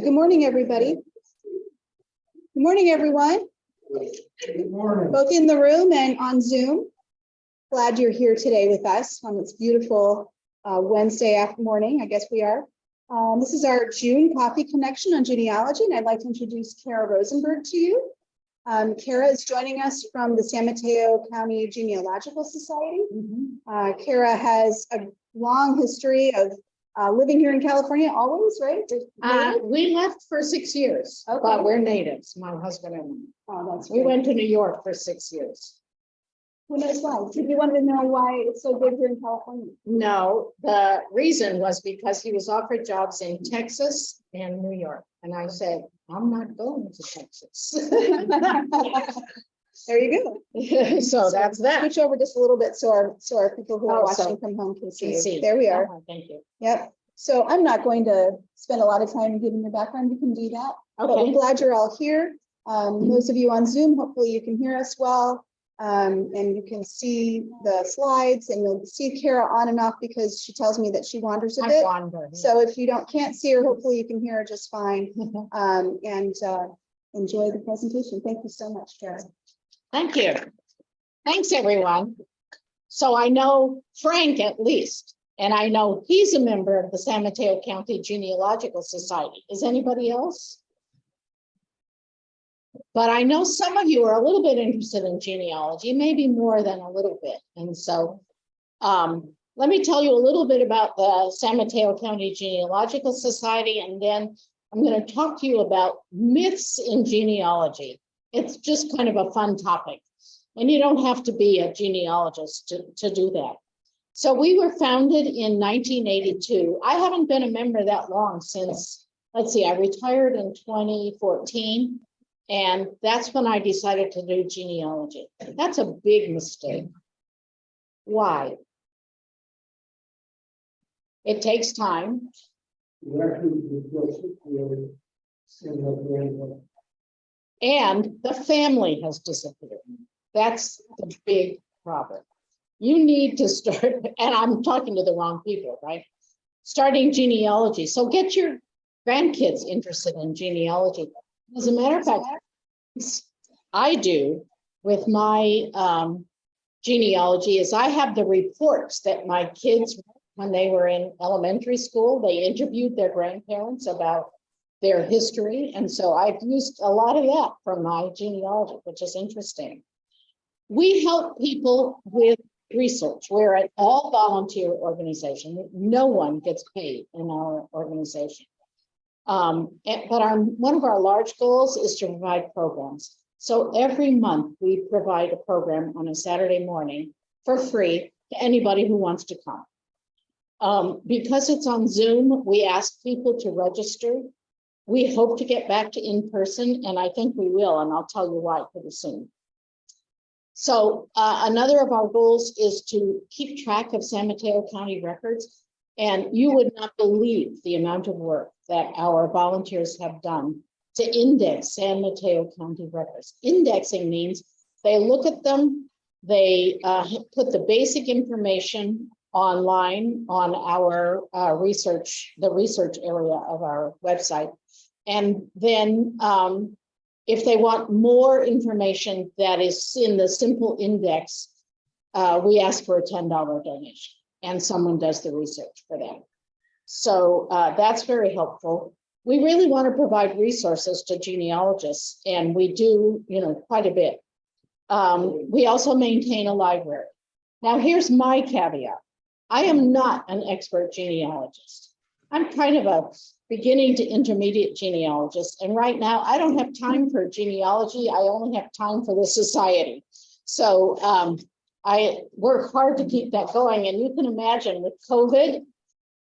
Good morning, everybody. Good morning, everyone. Good morning. Both in the room and on Zoom. Glad you're here today with us on this beautiful Wednesday morning, I guess we are. This is our June coffee connection on genealogy, and I'd like to introduce Kara Rosenberg to you. Kara is joining us from the San Mateo County Genealogical Society. Kara has a long history of living here in California always, right? We left for 6 years, Okay. but we're natives, my husband and Oh, that's I. We great. went to New York for 6 years. Who knows why? Did you want to know why it's so good here in California? No, the reason was because he was offered jobs in Texas and New York. And I said, I'm not going to Texas. There you go. So that's that. Switch over just a little bit so our people who are Oh, so watching from home can see. Can see. There we are. Oh, thank you. Yep. So I'm not going to spend a lot of time giving your background. You can do that. But we're Okay. glad you're all here. Those of you on Zoom, hopefully you can hear us well. And you can see the slides, and you'll see Kara on and off because she tells me that she wanders a I bit. wander. So if you can't see her, hopefully you can hear her just fine. And enjoy the presentation. Thank you so much, Kara. Thank you. Thanks, everyone. So I know Frank at least, and I know he's a member of the San Mateo County Genealogical Society. Is anybody else? But I know some of you are a little bit interested in genealogy, maybe more than a little bit. And so let me tell you a little bit about the San Mateo County Genealogical Society, and then I'm going to talk to you about myths in genealogy. It's just kind of a fun topic, and you don't have to be a genealogist to do that. So we were founded in 1982. I haven't been a member that long since, let's see, I retired in 2014. And that's when I decided to do genealogy. That's a big mistake. Why? It takes time. And the family has disappeared. That's the big problem. You need to start, and I'm talking to the wrong people, right? Starting genealogy. So get your grandkids interested in genealogy. As a matter of fact, I do with my genealogy is I have the reports that my kids, when they were in elementary school, they interviewed their grandparents about their history. And so I've used a lot of that from my genealogy, which is interesting. We help people with research. We're an all volunteer organization. No one gets paid in our organization. But one of our large goals is to provide programs. So every month we provide a program on a Saturday morning for free to anybody who wants to come. Because it's on Zoom, we ask people to register. We hope to get back to in-person, and I think we will, and I'll tell you why pretty soon. So another of our goals is to keep track of San Mateo County records. And you would not believe the amount of work that our volunteers have done to index San Mateo County records. Indexing means they look at them, they put the basic information online on our the research area of our website. And then if they want more information that is in the simple index, we ask for a $10 donation. And someone does the research for them. So that's very helpful. We really want to provide resources to genealogists, and we do, quite a bit. We also maintain a library. Now, here's my caveat. I am not an expert genealogist. I'm kind of a beginning to intermediate genealogist, and right now I don't have time for genealogy. I only have time for the society. So I work hard to keep that going, and you can imagine with COVID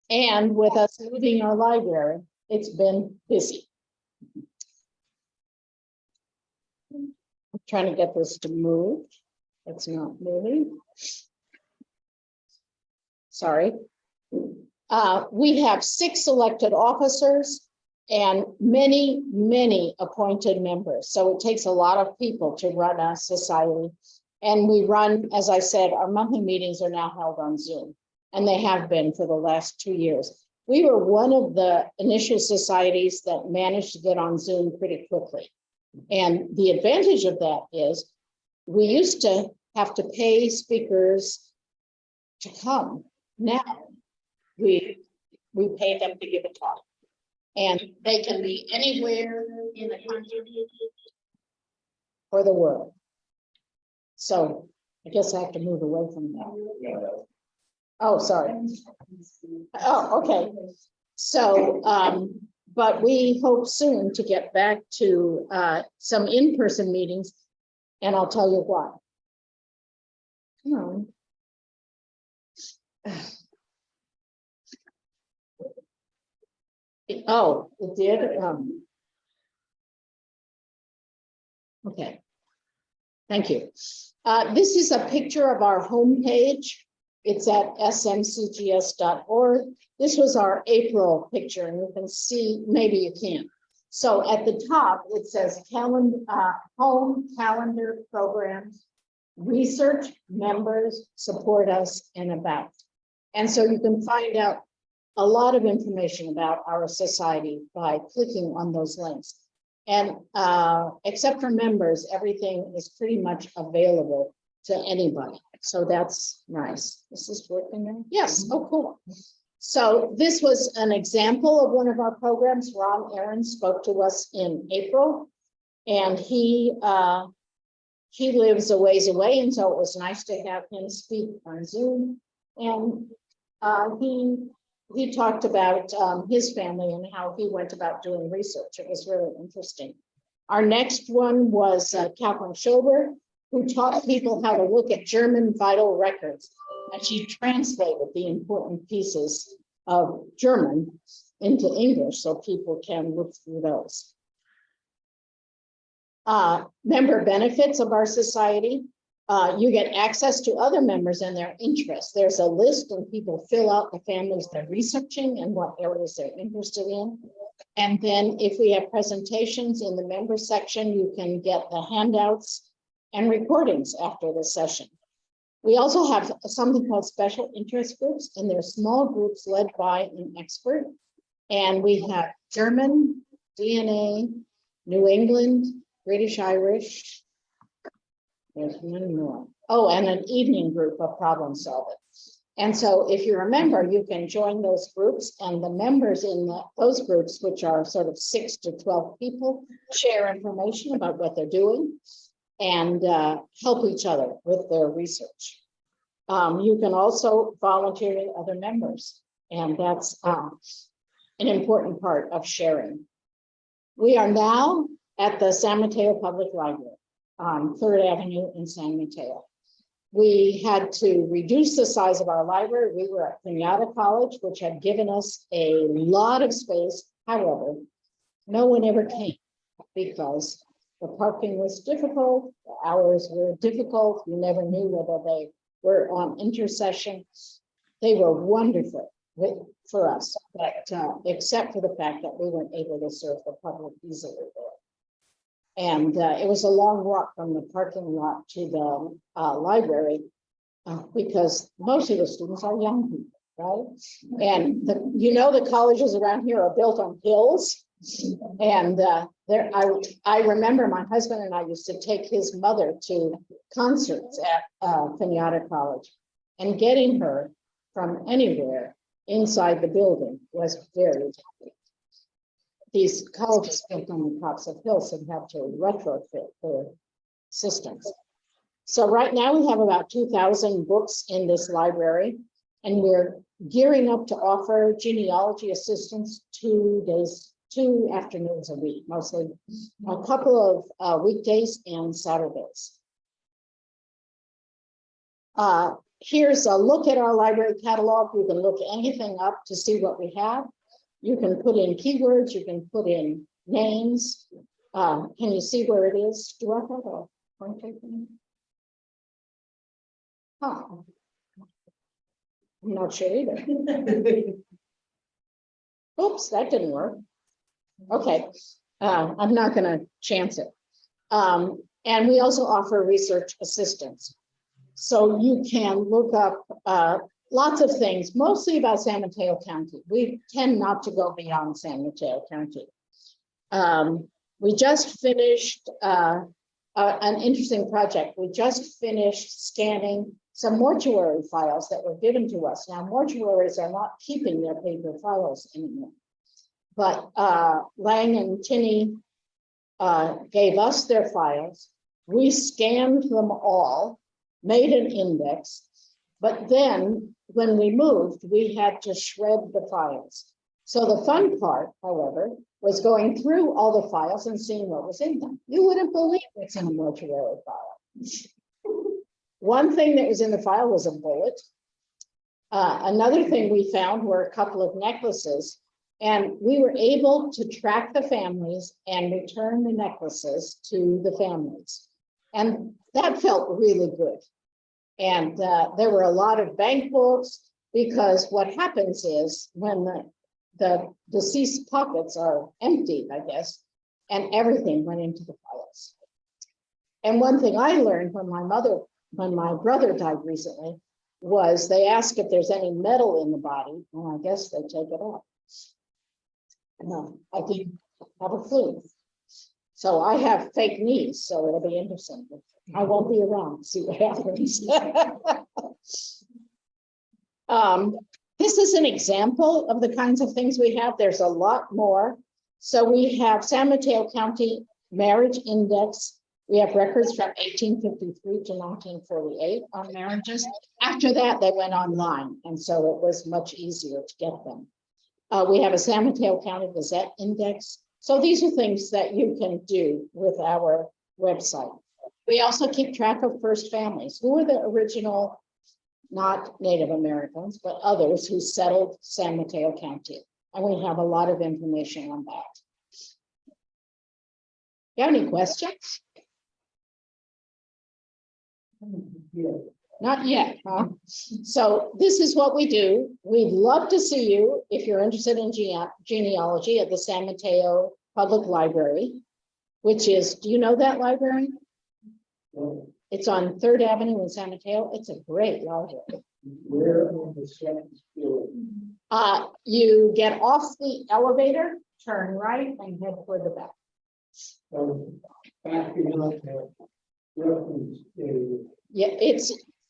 and with us moving our library, it's been busy. I'm trying to get this to move. It's not moving. Sorry. We have 6 elected officers and many, many appointed members. So it takes a lot of people to run a society. And we run, as I said, our monthly meetings are now held on Zoom, and they have been for the last 2 years. We were one of the initial societies that managed to get on Zoom pretty quickly. And the advantage of that is we used to have to pay speakers to come. Now we pay them to give a talk. And they can be anywhere in the country or the world. So I guess I have to move away from that. Oh, sorry. Oh, okay. So, but we hope soon to get back to some in-person meetings, and I'll tell you why. Come on. Oh, it did? Okay. Thank you. This is a picture of our homepage. It's at smcgs.org. This was our April picture, and you can see, maybe you can't. So at the top, it says calendar, home calendar programs, research, members, support us, and about. And so you can find out a lot of information about our society by clicking on those links. And except for members, everything is pretty much available to anybody. So that's nice. This is working now? Yes. Oh, cool. So this was an example of one of our programs. Ron Aaron spoke to us in April, and he lives a ways away, and so it was nice to have him speak on Zoom. And he talked about his family and how he went about doing research. It was really interesting. Our next one was Catherine Schober, who taught people how to look at German vital records. And she translated the important pieces of German into English so people can look through those. Member benefits of our society. You get access to other members and their interests. There's a list and people fill out the families they're researching and what areas they're interested in. And then if we have presentations in the member section, you can get the handouts and recordings after the session. We also have something called special interest groups, and they're small groups led by an expert. And we have German, DNA, New England, British Irish. There's one more. Oh, and an evening group of problem solving. And so if you're a member, you can join those groups, and the members in those groups, which are sort of 6 to 12 people, share information about what they're doing and help each other with their research. You can also volunteer with other members, and that's an important part of sharing. We are now at the San Mateo Public Library on 3rd Avenue in San Mateo. We had to reduce the size of our library. We were at Kenyatta College, which had given us a lot of space. However, no one ever came because the parking was difficult, the hours were difficult. You never knew whether they were on intercession. They were wonderful for us, but except for the fact that we weren't able to serve the public easily there. And it was a long walk from the parking lot to the library because most of the students are young people, right? And the colleges around here are built on hills. And I remember my husband and I used to take his mother to concerts at Kenyatta College, and getting her from anywhere inside the building was very difficult. These colleges built on the tops of hills and have to retrofit their systems. So right now we have about 2,000 books in this library, and we're gearing up to offer genealogy assistance 2 afternoons a week, mostly a couple of weekdays and Saturdays. Here's a look at our library catalog. You can look anything up to see what we have. You can put in keywords, you can put in names. Can you see where it is? Do I have a pointer? Oh, I'm not sure either. Oops, that didn't work. Okay, I'm not going to chance it. And we also offer research assistance. So you can look up lots of things, mostly about San Mateo County. We tend not to go beyond San Mateo County. We just finished an interesting project. We just finished scanning some mortuary files that were given to us. Now, mortuaries are not keeping their paper files anymore. But Lang and Tinney gave us their files. We scanned them all, made an index, but then when we moved, we had to shred the files. So the fun part, however, was going through all the files and seeing what was in them. You wouldn't believe what's in a mortuary file. One thing that was in the file was a bullet. Another thing we found were a couple of necklaces, and we were able to track the families and return the necklaces to the families. And that felt really good. And there were a lot of bank books, because what happens is when the deceased pockets are emptied, I guess, and everything went into the files. And one thing I learned when my brother died recently was they ask if there's any metal in the body, and I guess they take it off. No, I didn't have a clue. So I have fake knees, so it'll be interesting. I won't be around to see what happens. This is an example of the kinds of things we have. There's a lot more. So we have San Mateo County Marriage Index. We have records from 1853 to 1948 on marriages. After that, they went online, and so it was much easier to get them. We have a San Mateo County Gazette Index. So these are things that you can do with our website. We also keep track of first families. Who were the original, not Native Americans, but others who settled San Mateo County? And we have a lot of information on that. You have any questions? Not yet, huh? So this is what we do. We'd love to see you if you're interested in genealogy at the San Mateo Public Library, which is, do you know that library? It's on 3rd Avenue in San Mateo. It's a great library. Where on the second floor? You get off the elevator, turn right, and head toward the back. Backing up that reference area. Yeah,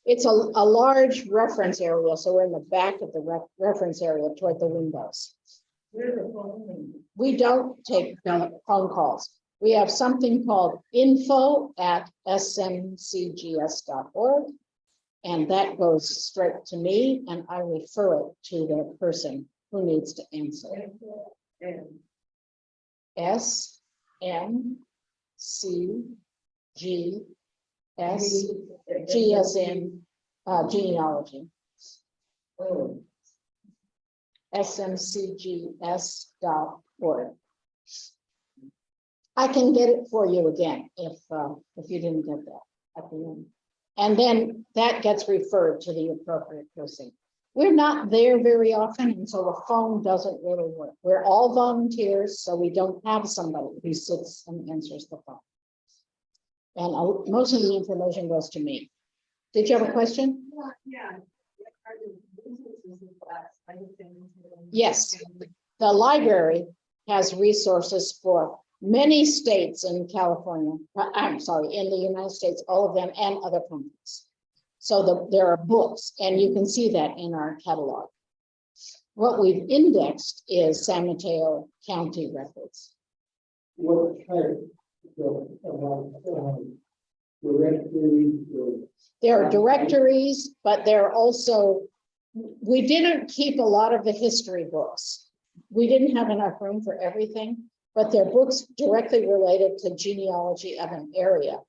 it's a large reference area, so we're in the back of the reference area toward the windows. We don't take phone calls. We have something called info@smcgs.org, and that goes straight to me, and I refer it to the person who needs to answer. SMCGS, G as in genealogy. smcgs.org. I can get it for you again if you didn't get that at the end. And then that gets referred to the appropriate person. We're not there very often, and so the phone doesn't really work. We're all volunteers, so we don't have somebody who sits and answers the phone. And most of the information goes to me. Did you have a question? Yeah. Yes, the library has resources for many states in California. I'm sorry, in the United States, all of them and other countries. So there are books, and you can see that in our catalog. What we've indexed is San Mateo County records. What type of directory? There are directories, but there are also, we didn't keep a lot of the history books. We didn't have enough room for everything, but they're books directly related to genealogy of an area.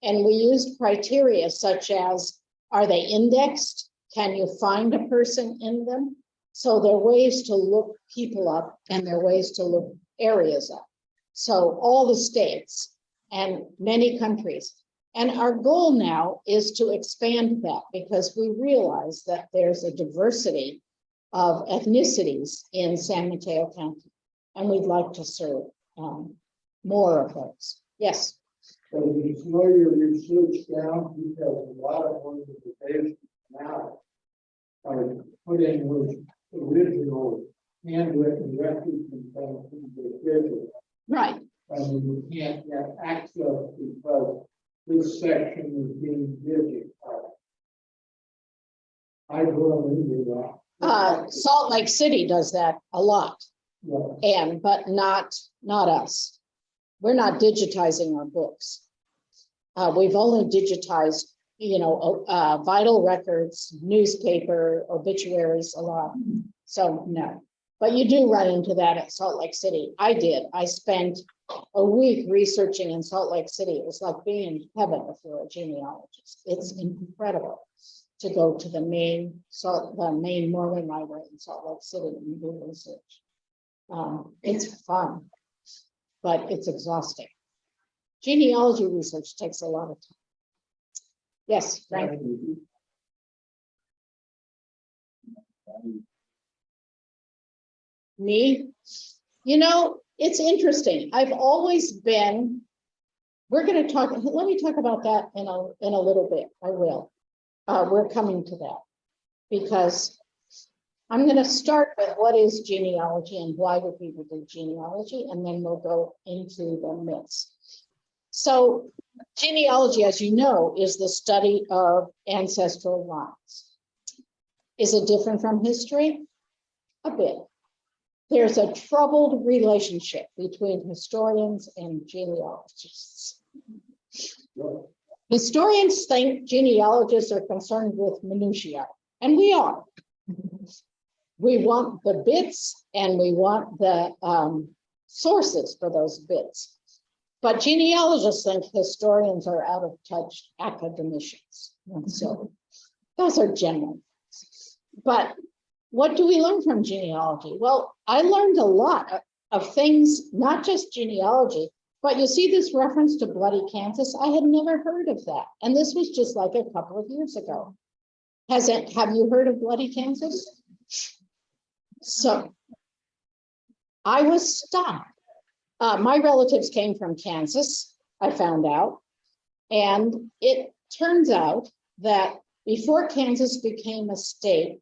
And we used criteria such as, are they indexed? Can you find a person in them? So there are ways to look people up, and there are ways to look areas up. So all the states and many countries. And our goal now is to expand that, because we realize that there's a diversity of ethnicities in San Mateo County, and we'd like to serve more of those. Yes. So you slow your research down, because a lot of organizations now are put in with original handwritten records and things from the visit. Right. And you can't get access because this section is being digitized. I go into that. Salt Lake City does that a lot, Yeah. but not us. We're not digitizing our books. We've only digitized, vital records, newspaper, obituaries a lot. So no, but you do run into that at Salt Lake City. I did. I spent a week researching in Salt Lake City. It was like being in heaven for a genealogist. It's incredible to go to the main Mormon library in Salt Lake City and do research. It's fun, but it's exhausting. Genealogy research takes a lot of time. Yes, Frank. Me? It's interesting. I've always been, we're going to talk, let me talk about that in a little bit. I will. We're coming to that because I'm going to start with what is genealogy and why do people do genealogy, and then we'll go into the myths. So genealogy, as you know, is the study of ancestral lines. Is it different from history? A bit. There's a troubled relationship between historians and genealogists. Historians think genealogists are concerned with minutiae, and we are. We want the bits and we want the sources for those bits. But genealogists think historians are out of touch academicians. And so those are general. But what do we learn from genealogy? Well, I learned a lot of things, not just genealogy, but you see this reference to bloody Kansas. I had never heard of that. And this was just like a couple of years ago. Have you heard of bloody Kansas? So I was stunned. My relatives came from Kansas, I found out. And it turns out that before Kansas became a state,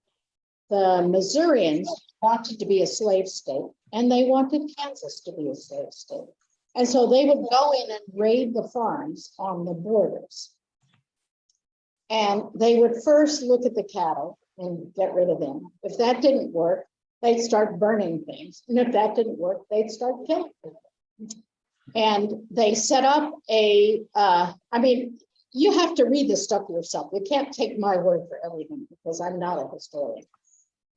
the Missourians wanted to be a slave state, and they wanted Kansas to be a slave state. And so they would go in and raid the farms on the borders. And they would first look at the cattle and get rid of them. If that didn't work, they'd start burning things. And if that didn't work, they'd start killing people. And they set up you have to read this stuff yourself. You can't take my word for everything because I'm not a historian.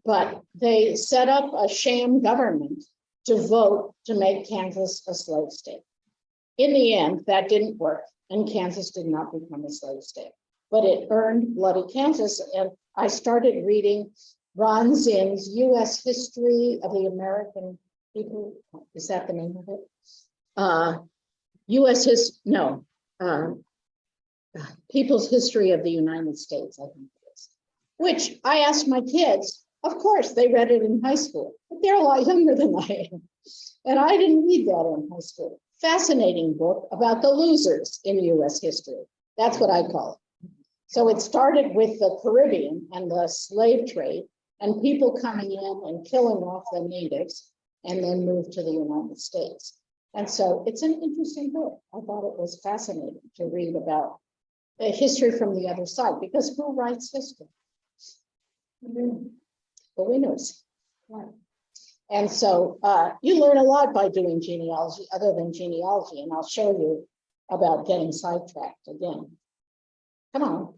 But they set up a sham government to vote to make Kansas a slave state. In the end, that didn't work, and Kansas did not become a slave state. But it earned bloody Kansas, and I started reading Ron Zinn's U.S. History of the American People. Is that the name of it? People's History of the United States, I think it is. Which I asked my kids. Of course, they read it in high school, but they're a lot younger than I am. And I didn't read that in high school. Fascinating book about the losers in U.S. history. That's what I call it. So it started with the Caribbean and the slave trade and people coming in and killing off the natives and then moved to the United States. And so it's an interesting book. I thought it was fascinating to read about the history from the other side, because who writes history? The winners. Right. And so you learn a lot by doing genealogy other than genealogy, and I'll show you about getting sidetracked again. Come on.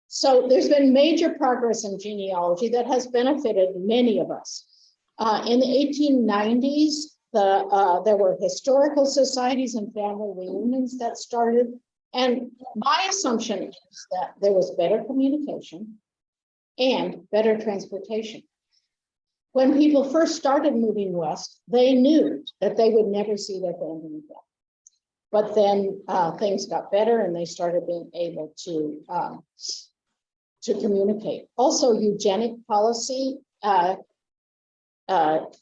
So there's been major progress in genealogy that has benefited many of us. In the 1890s, there were historical societies and family reunions that started. And my assumption is that there was better communication and better transportation. When people first started moving west, they knew that they would never see their family again. But then things got better and they started being able to communicate. Also, eugenic policy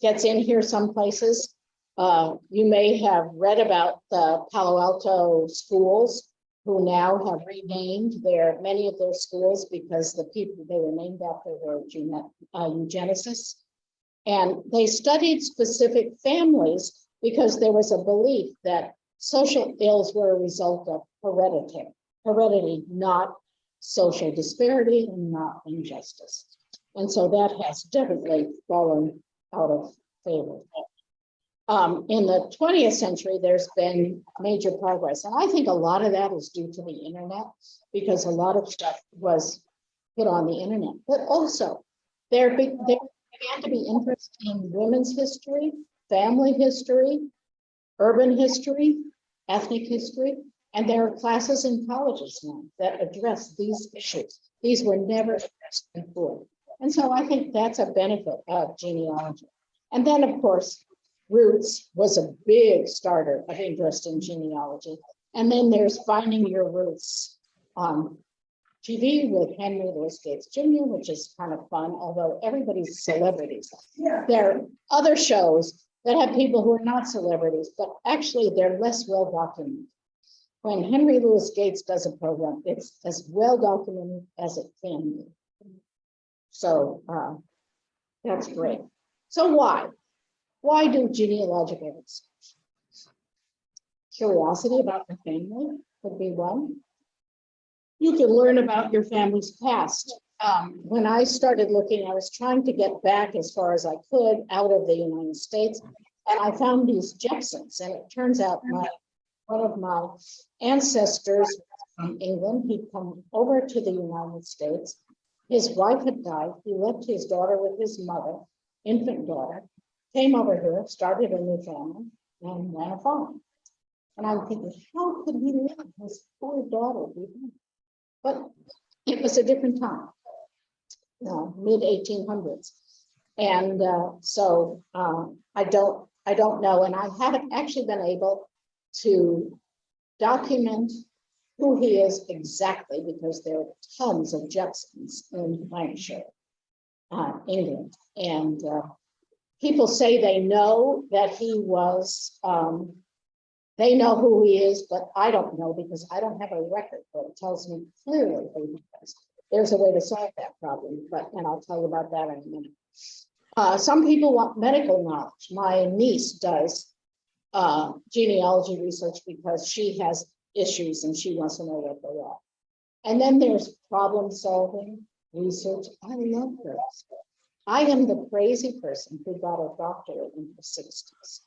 gets in here some places. You may have read about the Palo Alto schools who now have renamed many of their schools because the people they were named after were eugenicists. And they studied specific families because there was a belief that social ills were a result of heredity, not social disparity and not injustice. And so that has definitely fallen out of favor. In the 20th century, there's been major progress. And I think a lot of that is due to the internet, because a lot of stuff was put on the internet. But also, there began to be interest in women's history, family history, urban history, ethnic history, and there are classes in colleges now that address these issues. These were never addressed before. And so I think that's a benefit of genealogy. And then, of course, Roots was a big starter of interest in genealogy. And then there's Finding Your Roots on TV with Henry Louis Gates Jr., which is kind of fun, although everybody's celebrities. Yeah. There are other shows that have people who are not celebrities, but actually they're less well documented. When Henry Louis Gates does a program, it's as well documented as it can be. So that's great. So why? Why do genealogical research? Curiosity about your family could be one. You can learn about your family's past. When I started looking, I was trying to get back as far as I could out of the United States, and I found these Jepsons, and it turns out one of my ancestors from England, he'd come over to the United States. His wife had died. He left his daughter with his mother, infant daughter, came over here, started a new family, and ran a farm. And I'm thinking, how could he let his poor daughter be here? But it was a different time, mid 1800s. And so I don't know. And I haven't actually been able to document who he is exactly, because there are tons of Jepsons in Lancashire, England. And people say they know that he was, they know who he is, but I don't know, because I don't have a record that tells me clearly who he is. There's a way to solve that problem, and I'll tell you about that in a minute. Some people want medical knowledge. My niece does genealogy research because she has issues and she wants to know what they are. And then there's problem solving research. I love those. I am the crazy person who got a doctorate in the 60s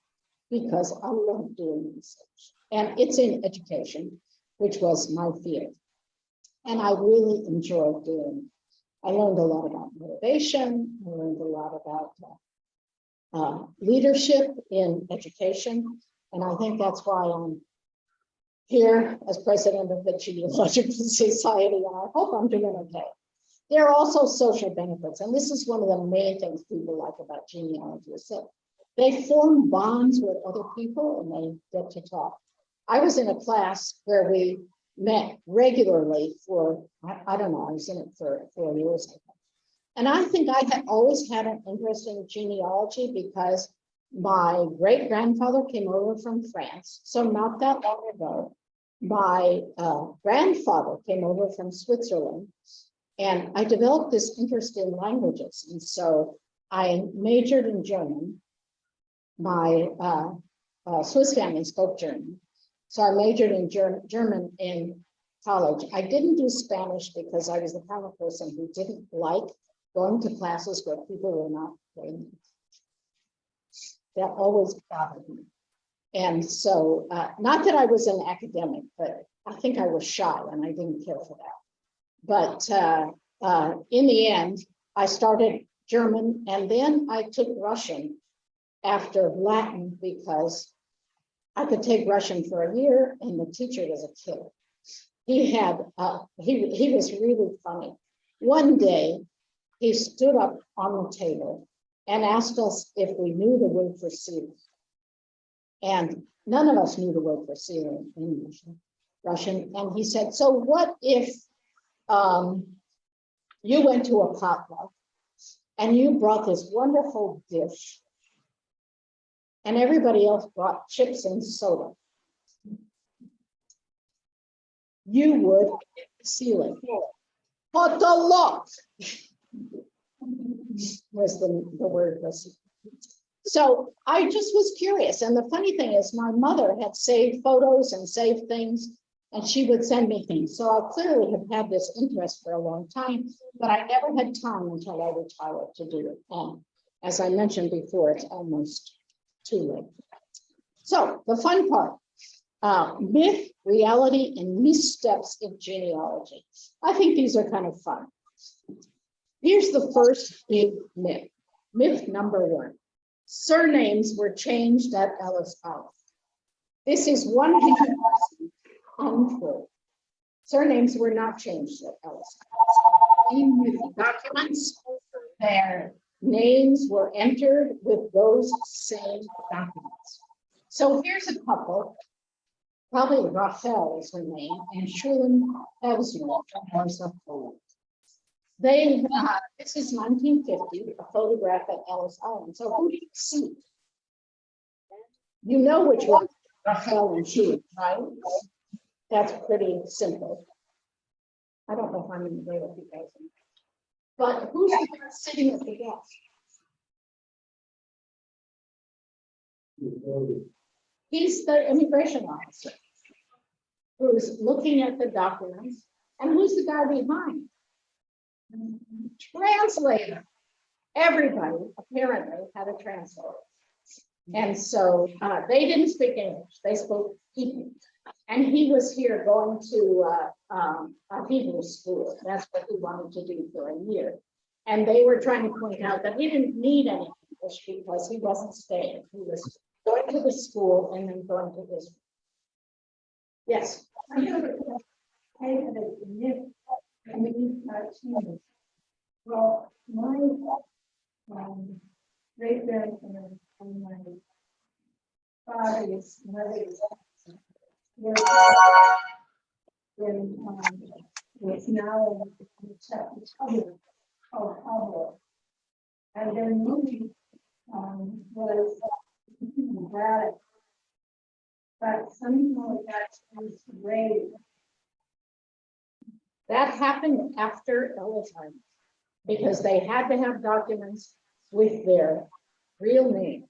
because I love doing research. And it's in education, which was my field. And I really enjoyed doing it. I learned a lot about motivation. I learned a lot about leadership in education. And I think that's why I'm here as president of the Genealogical Society, and I hope I'm doing okay. There are also social benefits, and this is one of the main things people like about genealogy, is that they form bonds with other people and they get to talk. I was in a class where we met regularly for, I don't know, I was in it for 4 years. And I think I had always had an interest in genealogy because my great-grandfather came over from France, so not that long ago. My grandfather came over from Switzerland, and I developed this interest in languages. And so I majored in German. My Swiss family spoke German. So I majored in German in college. I didn't do Spanish because I was the kind of person who didn't like going to classes where people were not trained. That always bothered me. And so, not that I was an academic, but I think I was shy and I didn't care for that. But in the end, I started German, and then I took Russian after Latin because I could take Russian for a year, and the teacher was a killer. He had, he was really funny. One day, he stood up on the table and asked us if we knew the word for ceiling. And none of us knew the word for ceiling in Russian. And he said, so what if you went to a potluck and you brought this wonderful dish and everybody else bought chips and soda, you would hit the ceiling. Potolok was the word was. So I just was curious. And the funny thing is my mother had saved photos and saved things, and she would send me things. So I clearly have had this interest for a long time, but I never had time until I retired to do it. And as I mentioned before, it's almost too late. So the fun part, myth, reality, and missteps in genealogy. I think these are kind of fun. Here's the first big myth. Myth number one. Surnames were changed at Ellis Island. This is 100% untrue. Surnames were not changed at Ellis Island. With the documents, their names were entered with those same documents. So here's a couple. Probably Rachel is her name, and Shulam Evsner from Warsaw, Poland. They, this is 1950, a photograph at Ellis Island. So who do you see? You know which one, Rachel and Shulam, right? That's pretty simple. I don't know if I'm in the way with you guys. But who's the guy sitting at the desk? He's the immigration officer who's looking at the documents. And who's the guy behind? Translator. Everybody apparently had a translator. And so they didn't speak English, they spoke Hebrew. And he was here going to a Hebrew school. That's what he wanted to do for a year. And they were trying to point out that he didn't need any English because he wasn't staying. He was going to the school and then going to Israel. Yes. I have a myth. I mean, well, my great grandparents and my father's mother's was now in the chapter called Pablo. And their movie was bad, but somehow it got raised. That happened after Ellis Island because they had to have documents with their real name.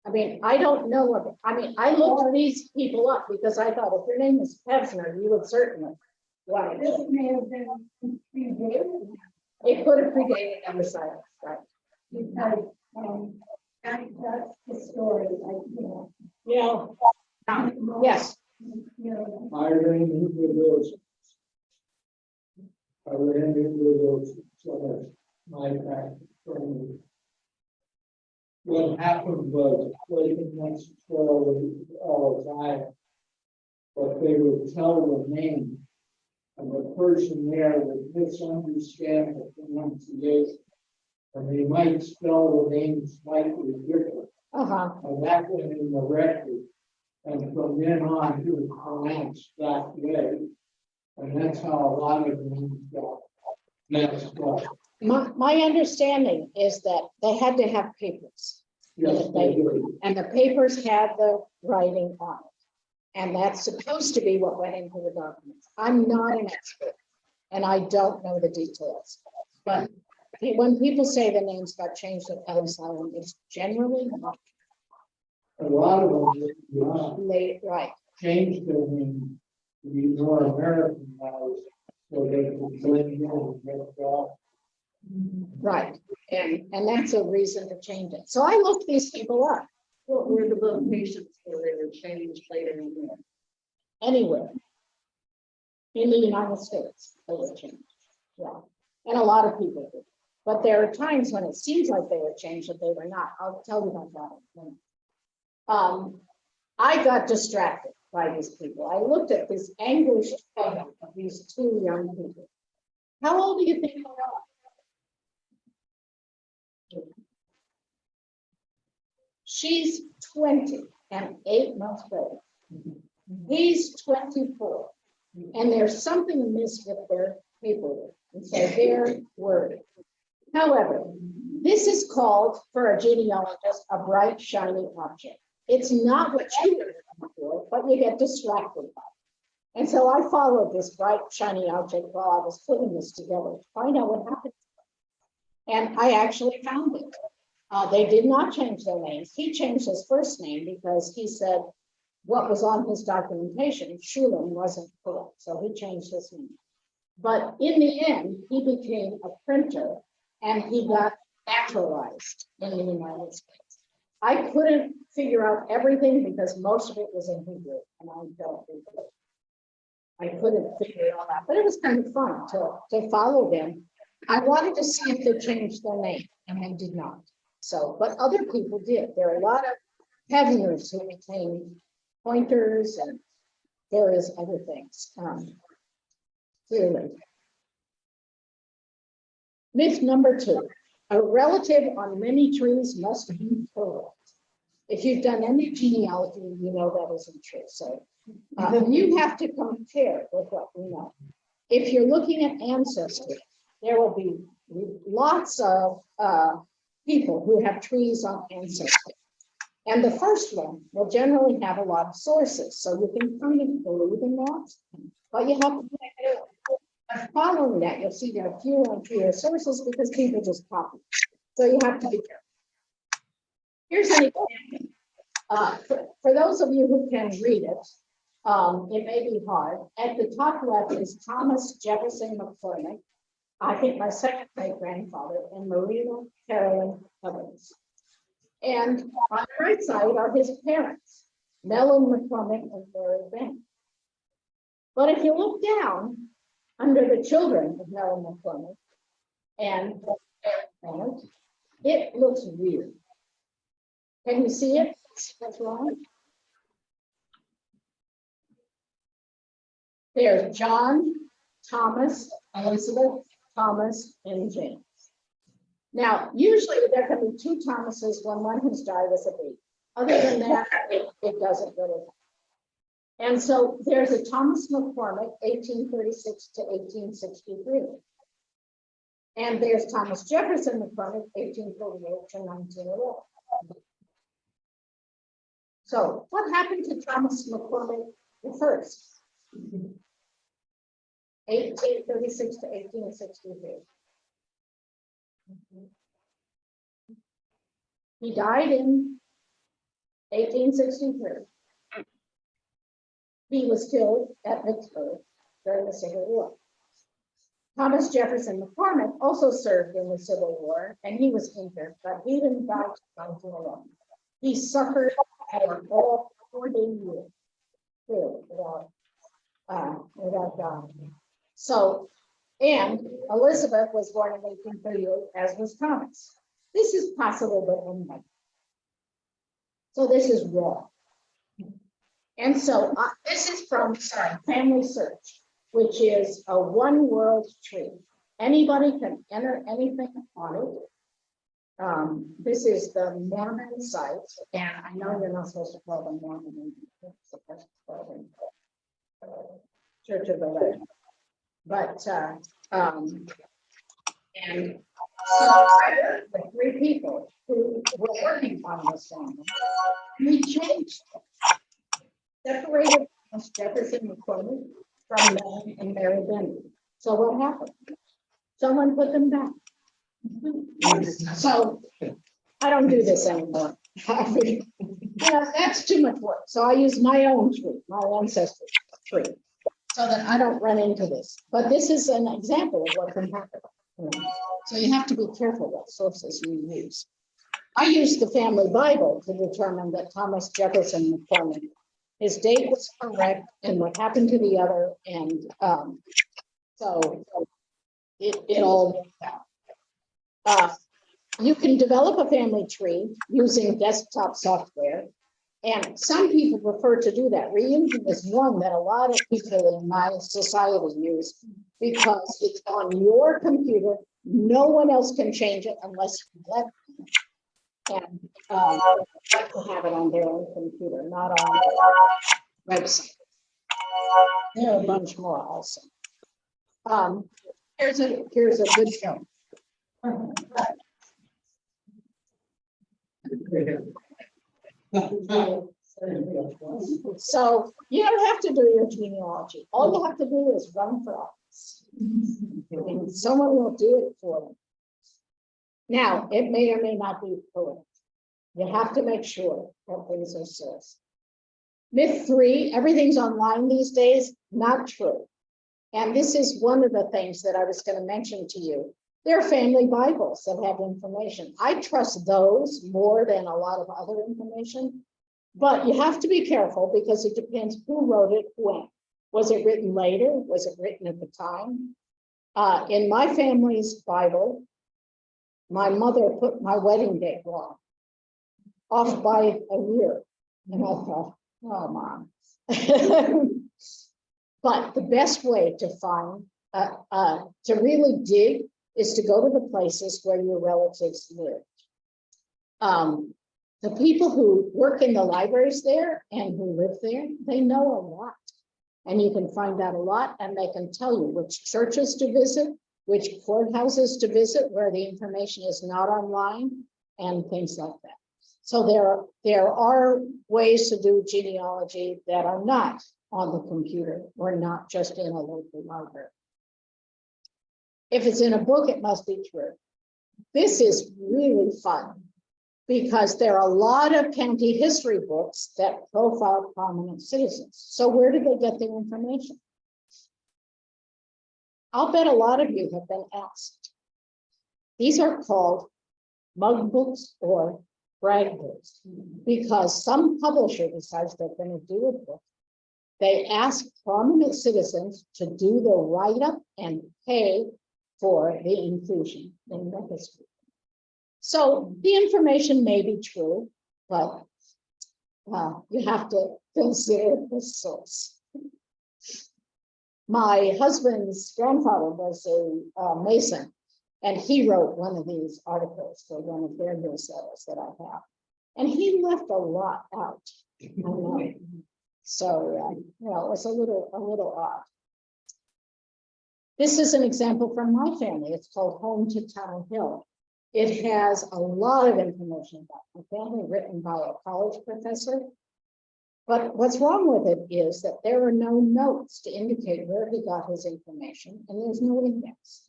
I mean, I don't know of it. I mean, I looked these people up because I thought if your name is Pevsner, you would certainly want This it. may have been predated It could have predated Ellis Island, right? because that's the story. Like, you Yeah. Yes. know, I ran into those. I ran into those, so my practice from what happened was, like in Mexico, but they would tell the name, and the person there would misunderstand the pronunciation, and they might spell the name slightly different, and that went in the record. And from then on, he was pronounced that way. And that's how a lot of names got messed up. My understanding is that they had to have papers. Yes, they do. And the papers had the writing on it. And that's supposed to be what went into the documents. I'm not an expert and I don't know the details. But when people say the names got changed at Ellis Island, it's generally not A lot of them late, right? changed their name to be more Americanized so they could blend in and get off. Right. And that's a reason to change it. So I looked these people up. What were the locations where they were changed later in the year? Anywhere in the United States, they were changed. Yeah. And a lot of people did. But there are times when it seems like they were changed that they were not. I'll tell you about that. I got distracted by these people. I looked at this anguished photo of these two young people. How old do you think they are? She's 20 and 8 months old. He's 24. And there's something amiss with their paperwork. And so they're worried. However, This is called, for a genealogist, a bright, shiny object. It's not what you were looking for, but you get distracted by it. And so I followed this bright, shiny object while I was putting this together to find out what happened. And I actually found it. They did not change their names. He changed his first name because he said what was on his documentation, Shulam, wasn't correct. So he changed his name. But in the end, he became a printer and he got naturalized in the United States. I couldn't figure out everything because most of it was in Hebrew and I don't read it. I couldn't figure it all out, but it was kind of fun to follow them. I wanted to see if they changed their name and they did not. So, but other people did. There are a lot of Heaveners who became pointers and various other things. Clearly. Myth number 2, a relative on many trees must be correct. If you've done any genealogy, you know that isn't true. So you have to compare with what we know. If you're looking at ancestry, there will be lots of people who have trees on ancestry. And the first one will generally have a lot of sources. So you can kind of believe in that, but you have to be careful. But following that, you'll see there are fewer and fewer sources because people just copy. So you have to be careful. Here's an example. For those of you who can read it, it may be hard. At the top left is Thomas Jefferson McCormick, I think my second great grandfather, and Marina Carolyn Evans. And on the right side are his parents, Mellon McCormick and Mary Benn. But if you look down under the children of Mellon McCormick and Bennett, it looks weird. Can you see it? What's wrong? There's John, Thomas, Elizabeth, Thomas, and James. Now, usually there can be 2 Thomases when one has died as a baby. Other than that, it doesn't really happen. And so there's a Thomas McCormick, 1836 to 1863. And there's Thomas Jefferson McCormick, 1848 to 1911. So what happened to Thomas McCormick the first? 1836 to 1863. He died in 1863. He was killed at Vicksburg during the Civil War. Thomas Jefferson McCormick also served in the Civil War, and he was injured, but he didn't die until 1911. He suffered for all 40 years, really, without dying. So, and Elizabeth was born in 1838, as was Thomas. This is possible, but unlikely. So this is wrong. And so this is from Family Search, which is a one world tree. Anybody can enter anything on it. This is the Mormon site, and I know you're not supposed to call them Mormon, Church of the Land. But and so the 3 people who were working on this family, we changed it. Separated Jefferson McCormick from Mellon and Mary Benn. So what happened? Someone put them back. So I don't do this anymore. That's too much work. So I use my own tree, my ancestry tree, so that I don't run into this. But this is an example of what can happen. So you have to be careful what sources you use. I used the family Bible to determine that Thomas Jefferson McCormick, his date was correct and what happened to the other, and so it all worked out. You can develop a family tree using desktop software, and some people prefer to do that. Reunion is one that a lot of people in my society use because it's on your computer. No one else can change it unless you let them. And to have it on their own computer, not on the website. There are a bunch more also. Here's a good show. So you don't have to do your genealogy. All you have to do is run for office. And someone will do it for you. Now, it may or may not be correct. You have to make sure that things are sourced. Myth 3, everything's online these days, not true. And this is one of the things that I was going to mention to you. There are family Bibles that have information. I trust those more than a lot of other information, but you have to be careful because it depends who wrote it when. Was it written later? Was it written at the time? In my family's Bible, my mother put my wedding date wrong, off by a year. And I thought, oh, Mom. But the best way to find, to really dig, is to go to the places where your relatives live. The people who work in the libraries there and who live there, they know a lot. And you can find out a lot, and they can tell you which churches to visit, which courthouses to visit where the information is not online, and things like that. So there are ways to do genealogy that are not on the computer or not just in a local library. If it's in a book, it must be true. This is really fun because there are a lot of county history books that profile prominent citizens. So where did they get their information? I'll bet a lot of you have been asked. These are called mug books or brag books because some publisher decides they're going to do a book. They ask prominent citizens to do the write-up and pay for the inclusion in the history. So the information may be true, but you have to consider the source. My husband's grandfather was a Mason, and he wrote one of these articles for one of their newsletters that I have. And he left a lot out. So, you know, it was a little odd. This is an example from my family. It's called Home to Town Hill. It has a lot of information about my family written by a college professor. But what's wrong with it is that there are no notes to indicate where he got his information, and there's no index.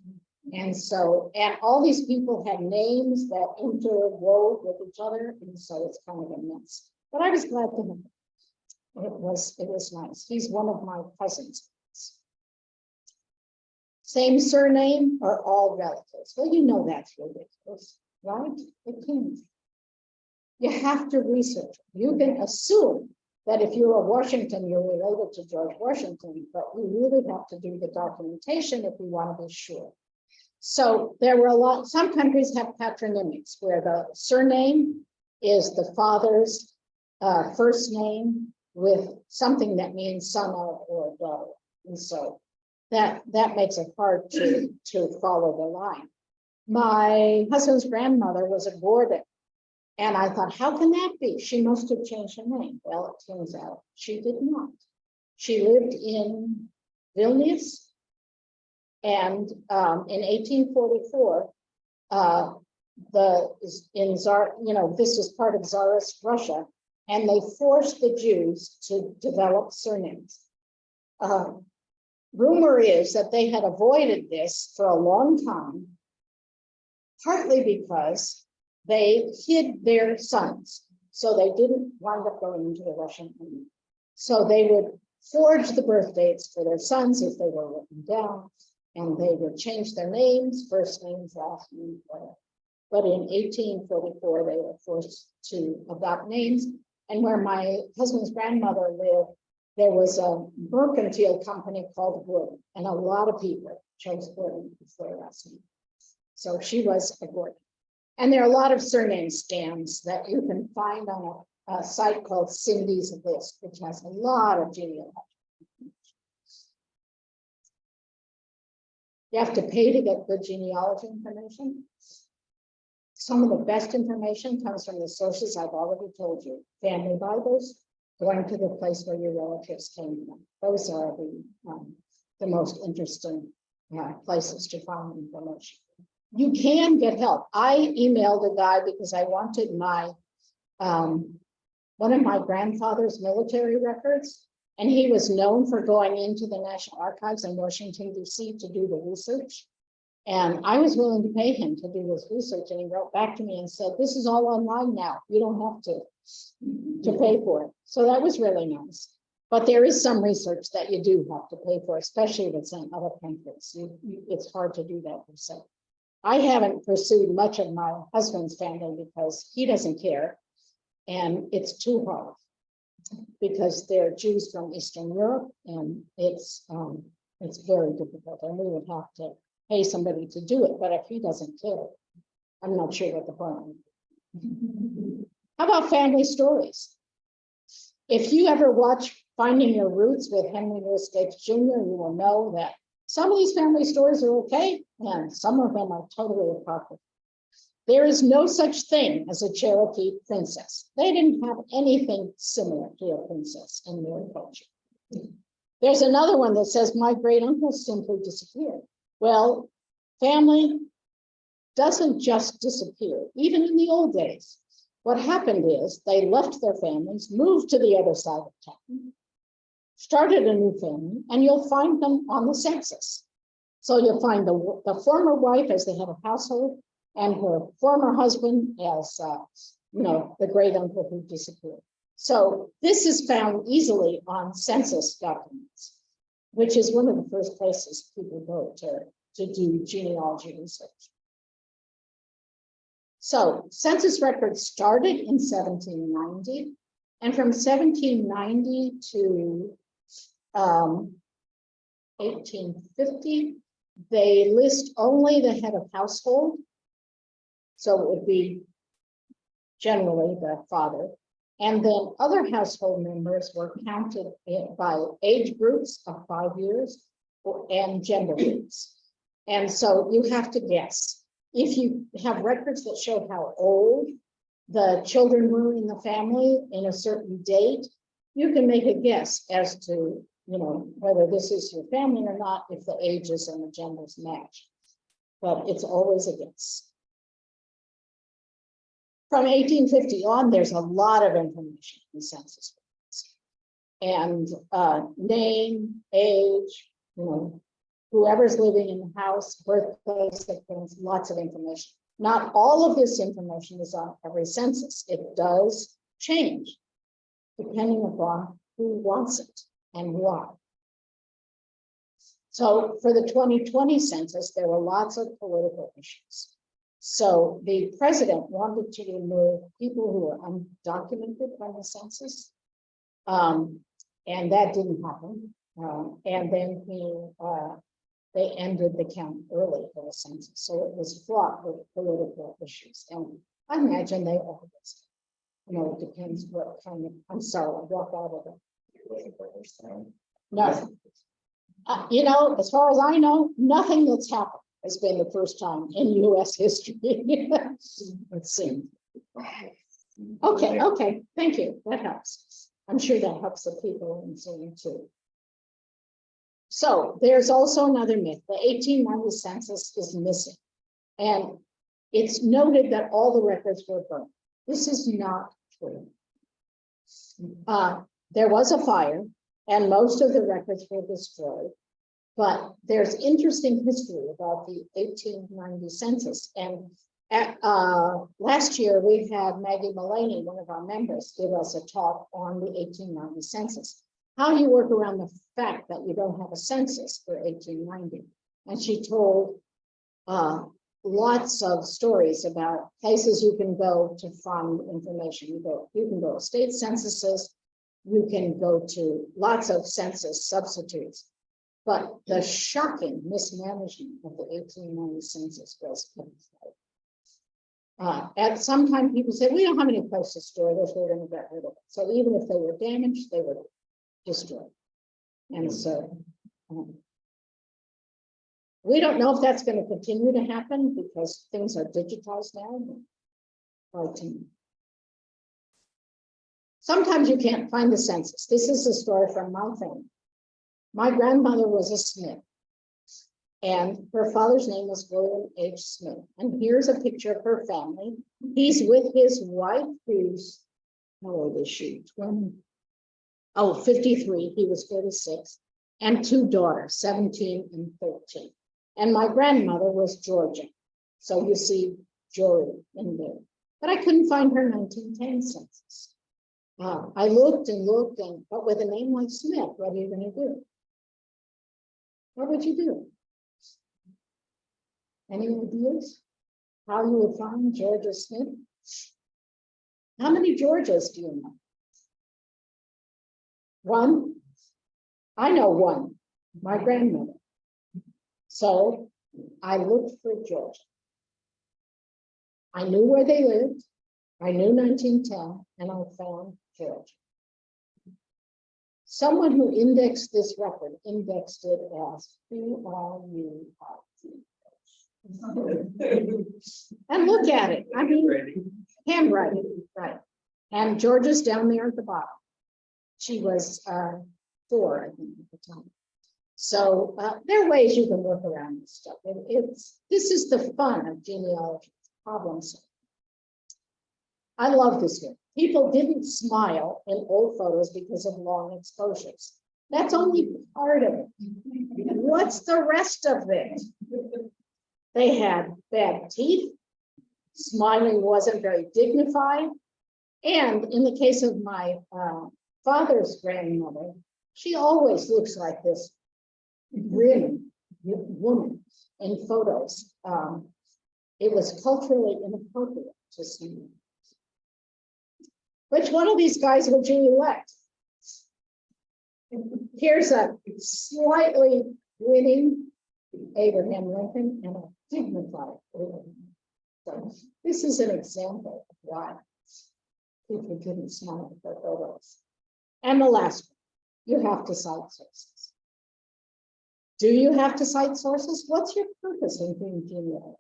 And so, and all these people had names that interwove with each other, and so it's kind of a mess. But I was glad to have it. It was nice. He's one of my cousins. Same surname or all relatives? Well, you know that's ridiculous, right? It can't. You have to research. You can assume that if you're a Washington, you're related to George Washington, but you really have to do the documentation if you want to be sure. So there were some countries have patronymics where the surname is the father's first name with something that means son of or daughter. And so that makes it hard to follow the line. My husband's grandmother was a Gordon. And I thought, how can that be? She must have changed her name. Well, it turns out she did not. She lived in Vilnius. And in 1844, this is part of Tsarist Russia, and they forced the Jews to develop surnames. Rumor is that they had avoided this for a long time, partly because they hid their sons, so they didn't wind up going into the Russian Army. So they would forge the birth dates for their sons if they were written down, and they would change their names, first names, last names, whatever. But in 1844, they were forced to adopt names. And where my husband's grandmother lived, there was a mercantile company called Gordon, and a lot of people chose Gordon as their last name. So she was a Gordon. And there are a lot of surname scams that you can find on a site called Cindy's List, which has a lot of genealogy. You have to pay to get good genealogy information. Some of the best information comes from the sources I've already told you. Family Bibles, going to the place where your relatives came from. Those are the most interesting places to find information. You can get help. I emailed a guy because I wanted my one of my grandfather's military records, and he was known for going into the National Archives in Washington, D.C. to do the research. And I was willing to pay him to do this research, and he wrote back to me and said, "This is all online now. You don't have to pay for it." So that was really nice. But there is some research that you do have to pay for, especially if it's in other countries. It's hard to do that yourself. I haven't pursued much of my husband's family because he doesn't care, and it's too hard because they're Jews from Eastern Europe, and it's very difficult, and we would have to pay somebody to do it. But if he doesn't care, I'm not sure what the point is. How about family stories? If you ever watch Finding Your Roots with Henry Louis Gates Jr., you will know that some of these family stories are okay, and some of them are totally apocryphal. There is no such thing as a Cherokee princess. They didn't have anything similar to a princess in their culture. There's another one that says, "My great uncle simply disappeared." Well, family doesn't just disappear, even in the old days. What happened is they left their families, moved to the other side of town, started a new family, and you'll find them on the census. So you'll find the former wife as the head of household and her former husband as, the great uncle who disappeared. So this is found easily on census documents, which is one of the first places people go to do genealogy research. So census records started in 1790, and from 1790 to 1850, they list only the head of household. So it would be generally the father. And then other household members were counted by age groups of 5 years and gender groups. And so you have to guess. If you have records that show how old the children were in the family in a certain date, you can make a guess as to, whether this is your family or not, if the ages and the genders match. But it's always a guess. From 1850 on, there's a lot of information in census records. And name, age, whoever's living in the house, birthplace, lots of information. Not all of this information is on every census. It does change depending upon who wants it and why. So for the 2020 census, there were lots of political issues. So the president wanted to remove people who were undocumented from the census. And that didn't happen. And then they ended the count early for the census. So it was fraught with political issues. And I imagine they always, it depends what kind of, I'm sorry, I walked out of it. No. As far as I know, nothing that's happened has been the first time in US history. Let's see. Okay, thank you. That helps. I'm sure that helps the people in Zoom too. So there's also another myth. The 1890 census is missing. And it's noted that all the records were burned. This is not true. There was a fire and most of the records were destroyed. But there's interesting history about the 1890 census. And last year we had Maggie Mullaney, one of our members, give us a talk on the 1890 census. How you work around the fact that you don't have a census for 1890. And she told lots of stories about places you can go to find information. You can go to state censuses, you can go to lots of census substitutes. But the shocking mismanagement of the 1890 census was at some time people said, we don't have any place to store this, we're going to get rid of it. So even if they were damaged, they were destroyed. And so we don't know if that's going to continue to happen because things are digitized now. Sometimes you can't find the census. This is a story from my family. My grandmother was a Smith, and her father's name was William H. Smith. And here's a picture of her family. He's with his wife, who's how old is she? 20. Oh, 53. He was 46. And 2 daughters, 17 and 13. And my grandmother was Georgian. So you see Jory in there. But I couldn't find her 1910 census. I looked and looked, but with a name like Smith, what are you going to do? What would you do? Any ideas how you would find Georgia Smith? How many Georgias do you know? One? I know one, my grandmother. So I looked for Georgia. I knew where they lived. I knew 1910, and I found Georgia. Someone who indexed this record indexed it as P-R-U-R-T-H. And look at it. I mean, handwriting, right? And Georgia's down there at the bottom. She was 4, I think, at the time. So there are ways you can work around this stuff. This is the fun of genealogy, problem solving. I love this here. People didn't smile in old photos because of long exposures. That's only part of it. What's the rest of it? They had bad teeth. Smiling wasn't very dignified. And in the case of my father's grandmother, she always looks like this grim woman in photos. It was culturally inappropriate to see. Which one of these guys would you elect? Here's a slightly winning Abraham Lincoln and a dignified Abraham. So this is an example of why people didn't smile at their photos. And the last one, you have to cite sources. Do you have to cite sources? What's your purpose in doing genealogy?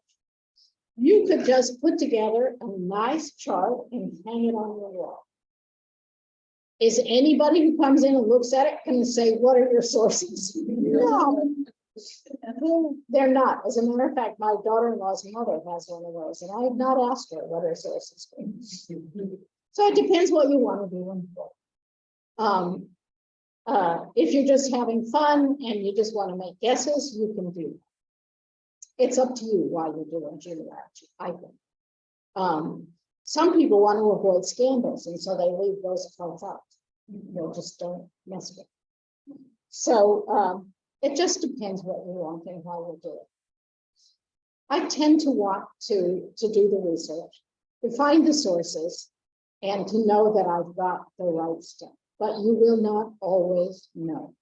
You could just put together a nice chart and hang it on your wall. Is anybody who comes in and looks at it going to say, what are your sources? No, they're not. As a matter of fact, my daughter-in-law's mother has one of those, and I have not asked her what her sources are. So it depends what you want to do. If you're just having fun and you just want to make guesses, you can do that. It's up to you why you're doing genealogy, I think. Some people want to avoid scandals, and so they leave those parts out. They just don't mess with it. So it just depends what you want and how you do it. I tend to want to do the research, to find the sources, and to know that I've got the right stuff. But you will not always know.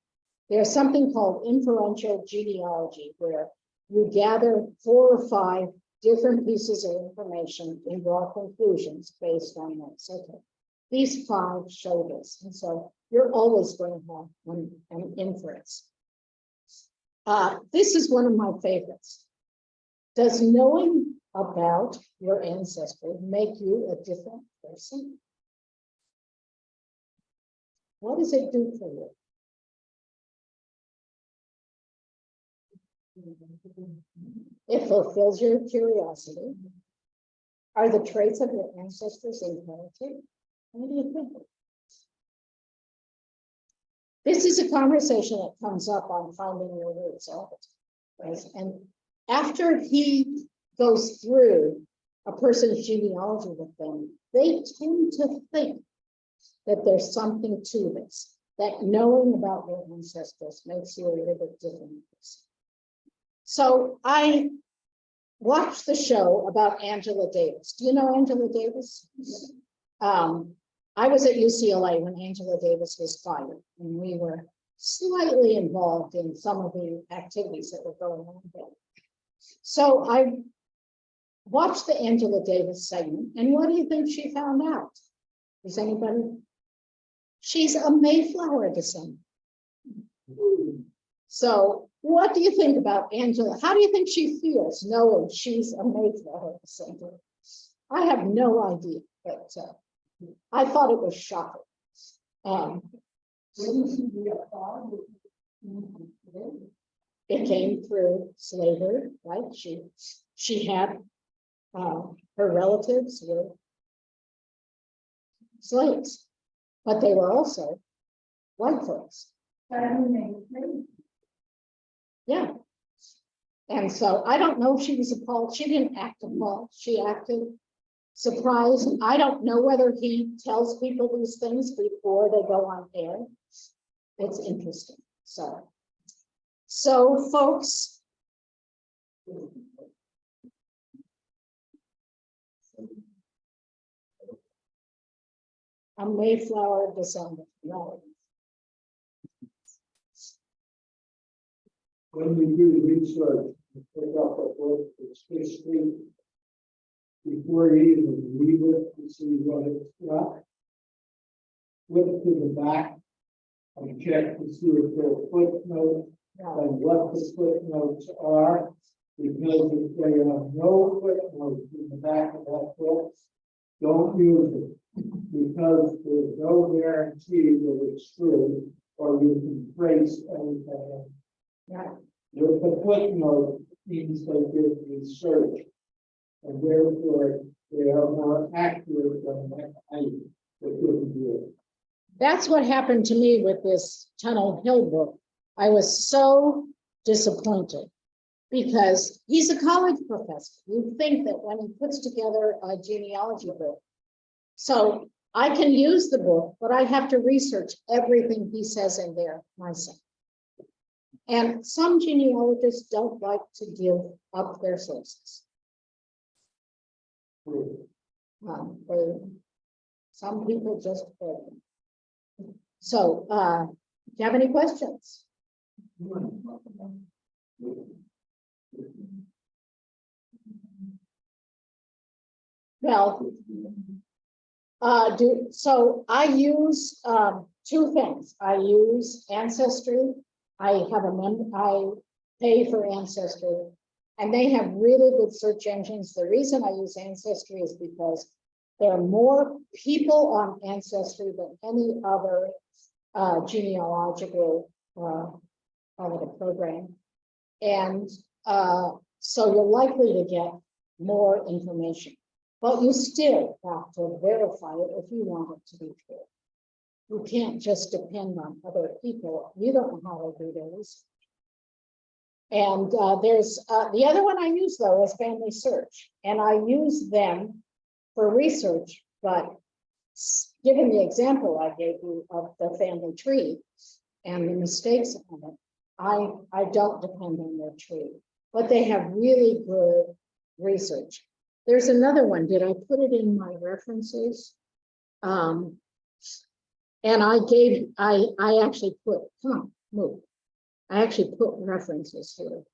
There's something called inferential genealogy, where you gather 4 or 5 different pieces of information and draw conclusions based on those. Okay, these 5 show this, and so you're always going to have an inference. This is one of my favorites. Does knowing about your ancestry make you a different person? What does it do for you? It fulfills your curiosity. Are the traits of your ancestors inherited? What do you think? This is a conversation that comes up on finding your roots all the time. Right? And after he goes through a person's genealogy with them, they tend to think that there's something to this, that knowing about your ancestors makes you a little bit different person. So I watched the show about Angela Davis. Do you know Angela Davis? I was at UCLA when Angela Davis was fired, and we were slightly involved in some of the activities that were going on there. So I watched the Angela Davis segment, and what do you think she found out? Does anybody? She's a Mayflower descendant. So what do you think about Angela? How do you think she feels knowing she's a Mayflower descendant? I have no idea, but I thought it was shocking. It came through slavery, right? She had her relatives were slaves, but they were also white folks. Yeah. And so I don't know if she was appalled. She didn't act appalled. She acted surprised. I don't know whether he tells people these things before they go on air. It's interesting. So folks, a Mayflower descendant. No. When we do research, we pick up a book that's history, before you even read it, to see what it's got. Flip to the back and check to see if there are footnotes and what the footnotes are. Because if there are no footnotes in the back of that book, don't use it. Because there's no guarantee that it's true, or you can trace anything. Yeah. With the footnote means they did research, and therefore they are more accurate than that couldn't do. That's what happened to me with this Tunnel Hill book. I was so disappointed because he's a college professor. You think that when he puts together a genealogy book, so I can use the book, but I have to research everything he says in there myself. And some genealogists don't like to give up their sources. Some people just fail. So, do you have any questions? Well, so I use two things. I use Ancestry. I pay for Ancestry, and they have really good search engines. The reason I use Ancestry is because there are more people on Ancestry than any other genealogical program. And so you're likely to get more information, but you still have to verify it if you want it to be true. You can't just depend on other people. You don't know how they do their research. And there's the other one I use though is Family Search, and I use them for research, but given the example I gave you of the family tree and the mistakes on it, I don't depend on their tree, but they have really good research. There's another one. Did I put it in my references? And I actually put, come on, move. I actually put references here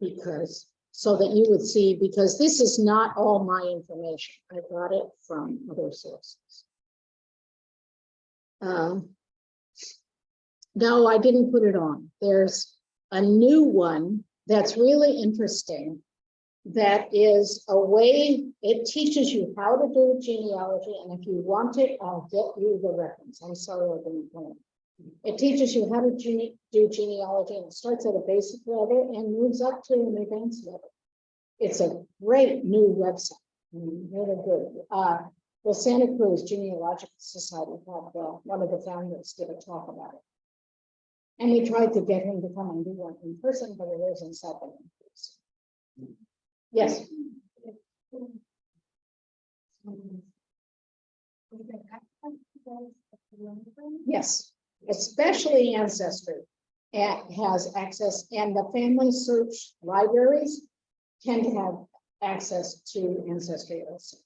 because, so that you would see, because this is not all my information. I got it from other sources. No, I didn't put it on. There's a new one that's really interesting. That is a way, it teaches you how to do genealogy. And if you want it, I'll get you the reference. I'm sorry I didn't put it. It teaches you how to do genealogy, and it starts at a basic level and moves up to an advanced level. It's a great new website, really good. The Santa Cruz Genealogical Society had one of the founders did a talk about it. And we tried to get him to come and do one in person, but it isn't something in person. Yes. Yes, especially Ancestry has access, and the family search libraries tend to have access to Ancestry also.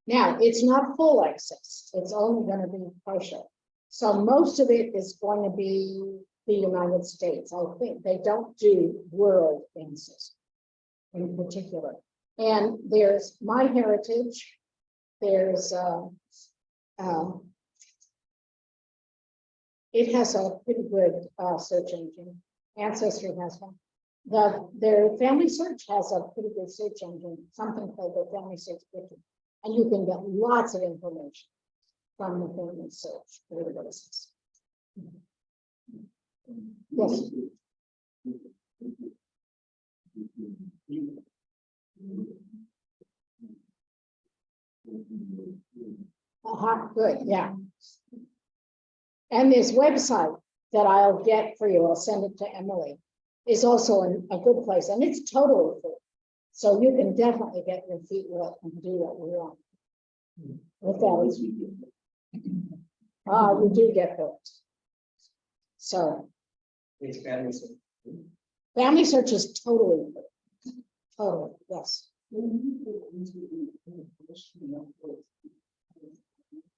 Now, it's not full access. It's only going to be partial. So most of it is going to be the United States. I think they don't do world Ancestry in particular. And there's MyHeritage. There's it has a pretty good search engine. Ancestry has one. Their Family Search has a pretty good search engine, something called the Family Search Wiki. And you can get lots of information from the Family Search databases. Yes. Good, yeah. And this website that I'll get for you, I'll send it to Emily, is also a good place, and it's totally free. So you can definitely get your feet wet and do what you want. With that, you do get hooked. So It's family. family search is totally free. Totally, yes.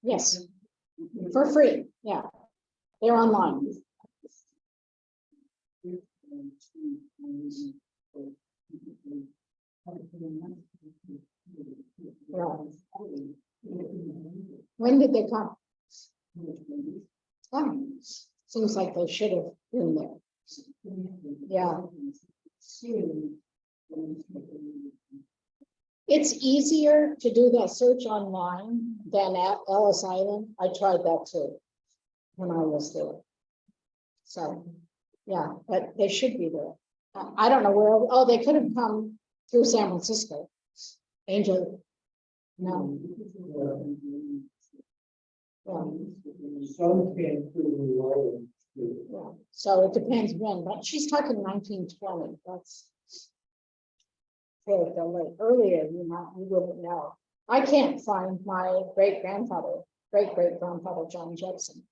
Yes, for free, yeah. They're online. Right. When did they come? Oh, seems like they should have been there. Yeah. It's easier to do that search online than at Ellis Island. I tried that too when I was there. So, yeah, but they should be there. I don't know where, oh, they could have come through San Francisco. Angel, no. Some came through the island. Yeah. So it depends when, but she's talking 1920. That's earlier, you wouldn't know. I can't find my great-grandfather John Jepson.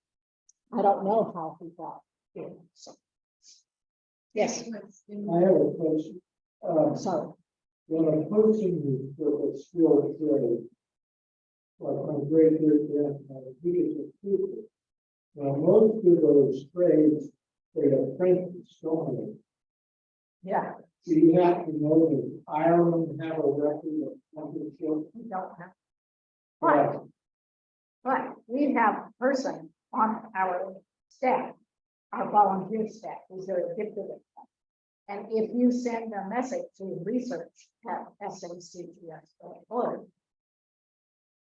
I don't know how he got here. So. Yes. I have a question. Sorry. When a person is with a skilled trade, like my great-great-grandfather, he is a teacher. Now, most of those trades, they apprentice, don't they? Yeah. Do you have to know that Ireland have a record of apprenticeship? We don't have. Yeah. But we have a person on our staff, our volunteer staff, who's very gifted at that. And if you send a message to research@sacts.org,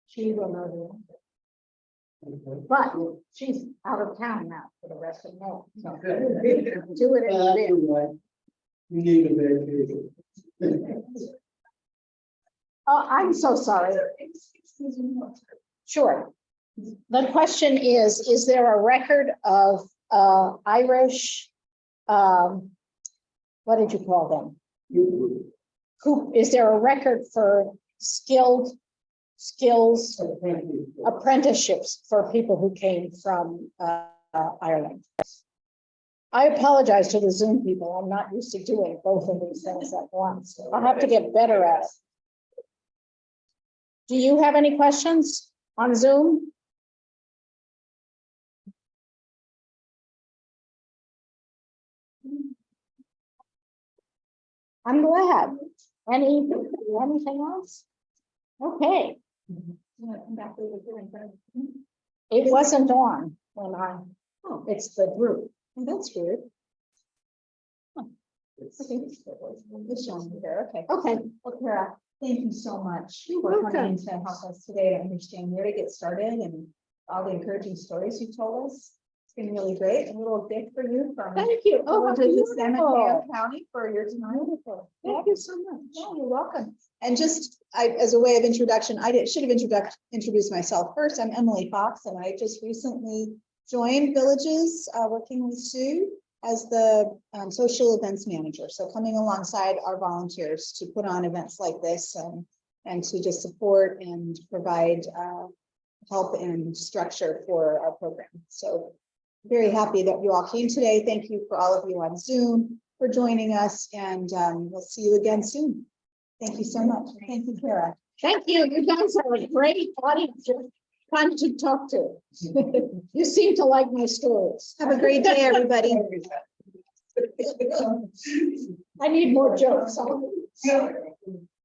she will know the answer. Okay. But she's out of town now for the rest of the month. So do it in a That's bit. right. You need a vacation. Oh, I'm so sorry. Sure. The question is there a record of Irish, what did you call them? Who, is there a record for skills apprenticeships for people who came from Ireland? I apologize to the Zoom people. I'm not used to doing both of these things at once. I'll have to get better at it. Do you have any questions on Zoom? I'm glad. Anything else? Okay. It wasn't on when it's the group. Oh, that's weird. It's showing me there. Okay. Okay. Well, Kara, thank you so much You're for welcome. coming to help us today to understand where to get started and all the encouraging stories you told us. It's been really great. A little gift for you from Thank you. Oh, San Mateo beautiful. County for your time. Beautiful. Thank you so much. Yeah, you're welcome. And just as a way of introduction, should have introduced myself first. I'm Emily Fox, and I just recently joined Villages, working with Sue as the social events manager. So coming alongside our volunteers to put on events like this and to just support and provide help and structure for our program. So very happy that you all came today. Thank you for all of you on Zoom for joining us, and we'll see you again soon. Thank you so much. Thank you, Kara. Thank you. You guys are a great audience. You're fun to talk to. You seem to like my stories. Have a great day, everybody. I need more jokes.